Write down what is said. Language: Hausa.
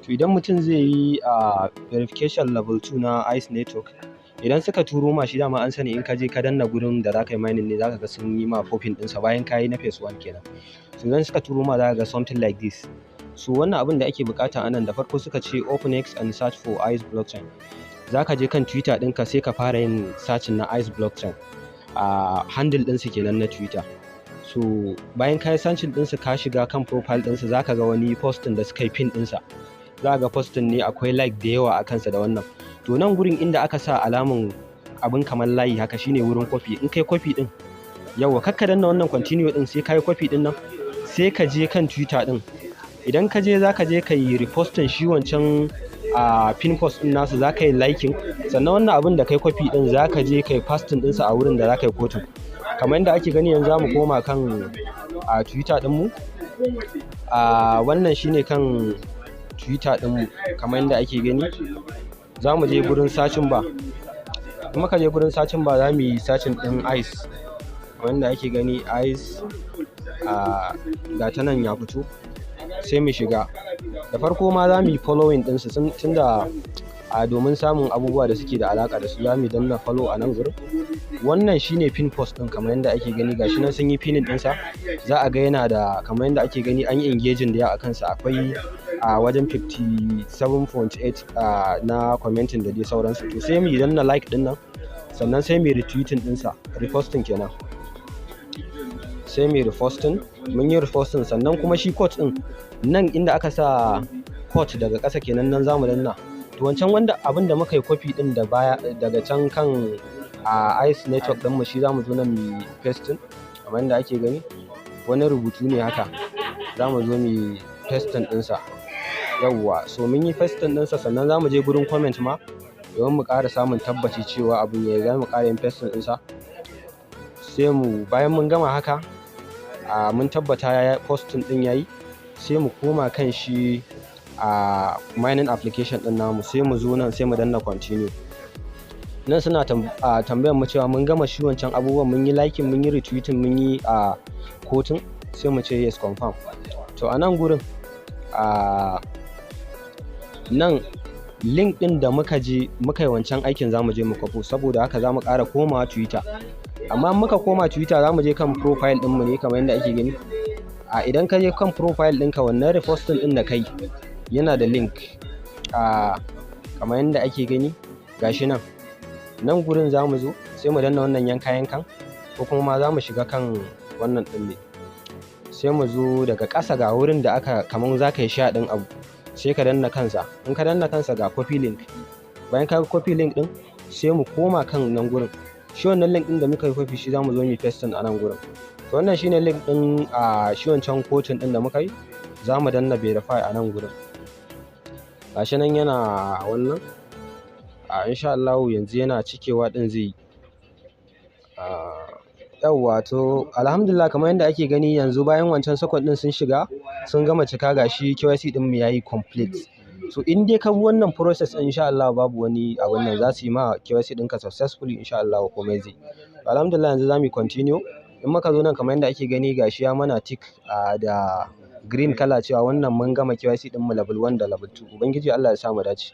To idan mutum zai yi verification level 2 na ICE network, idan suka turo ma shi dama an sani in ka je ka danna gurin da za ka yi mining ne za ka ga sun yi ma popping ɗinsa bayan ka yi na phase 1 kenan. So idan suka turo ma za ka ga something like this. So wannan abin da ake bukata a nan da farko suka ce open X and search for ICE blockchain. Za ka je kan Twitter ɗinka sai ka fara yin searching na ICE blockchain. Handle ɗinsu kenan na Twitter. So bayan ka yi searching ɗinsu ka shiga kan profile ɗinsu za ka ga wani posting da suka yi pin ɗinsa. Za ka ga posting ne akwai like da yawa a kansa da wannan. To nan gurin inda aka sa alamun abin kamar layi haka shine wurin copy. In kai copy ɗin, yawa kakka danna wannan continue ɗin sai ka yi copy ɗin nan sai ka je kan Twitter ɗin. Idan ka je za ka je ka yi reposting shi wancan pin post ɗin nasu, za ka yi liking, sannan wannan abin da kai copy ɗin za ka je ka yi pasting ɗinsa a wurin da za ka yi quoting. Kamar yadda ake gani yanzu za mu koma kan Twitter ɗinmu. Wannan shine kan Twitter ɗinmu kamar yadda ake gani. Za mu je gurin searching bar. In muka je gurin searching bar za mu yi searching ɗin ICE. Kamar yadda ake gani ICE ga ta nan ya fito. Sai mu shiga. Da farko ma za mu yi following ɗinsu tunda domin samun abubuwa da suke da alaƙa da su za mu danna follow a nan gurin. Wannan shine pin post ɗin kamar yadda ake gani, gashi nan sun yi pinning ɗinsa. Za a ga yana da kamar yadda ake gani an yi engaging da yawa a kansa, akwai wajen 57.8 na commenting da dai sauransu. To sai mu yi danna like ɗin nan, sannan sai mu yi retweeting ɗinsa, reposting kenan. Sai mu yi reposting, mun yi reposting, sannan kuma shi quote ɗin nan inda aka sa quote daga ƙasa kenan nan za mu danna. To wancan wanda abin da muka yi copy ɗin da baya daga can kan ICE network ɗinmu shi za mu zo nan mu yi pasting kamar yadda ake gani. Wani rubutu ne haka, za mu zo mu yi pasting ɗinsa. Yawwa, so mun yi pasting ɗinsa, sannan za mu je gurin comment ma domin mu ƙara samun tabbaci cewa abin ya yi, za mu ƙara yin pasting ɗinsa. Sai bayan mun gama haka mun tabbata posting ɗin ya yi, sai mu koma kan shi mining application ɗin namu, sai mu zo nan sai mu danna continue. Nan suna tambayar mu cewa mun gama shi wancan abubuwan, mun yi liking, mun yi retweeting, mun yi quoting, sai mu ce yes confirm. To a nan gurin nan link ɗin da muka yi wancan aikin za mu je mu kwafo, saboda haka za mu ƙara komawa Twitter. Amma muka koma Twitter za mu je kan profile ɗinmu ne kamar yadda ake gani. Idan ka je kan profile ɗinka, wannan reposting ɗin da kai yana da link kamar yadda ake gani, gashi nan gurin za mu zo sai mu danna wannan yankan, ko kuma ma za mu shiga kan wannan ɗin ne. Sai mu zo daga ƙasa ga wurin da aka kamar za ka yi share ɗin abu, sai ka danna kansa. In ka danna kansa ga copy link. Bayan ka copy link ɗin sai mu koma kan nan gurin. Shi wannan link ɗin da muka yi copy shi za mu zo mu yi pasting a nan gurin. To wannan shine link ɗin shi wancan quoting ɗin da muka yi. Za mu danna verify a nan gurin. Gashi nan yana wannan. Insha Allah yanzu yana cikewa ɗin zai yi. Yawwa, to alhamdulillah kamar yadda ake gani yanzu bayan wancan second ɗin sun shiga sun gama cika, gashi KYC ɗin mu yayi complete. So in dai ka bi wannan process insha Allah babu wani abun nan, za su yi ma KYC ɗinka successfully insha Allah komai zai. Alhamdulillah yanzu za mu continue. In muka zo nan kamar yadda ake gani gashi ya mana tick da green color cewa wannan mun gama KYC ɗin mu level 1 da level 2. Ubangiji Allah ya sa mu dace.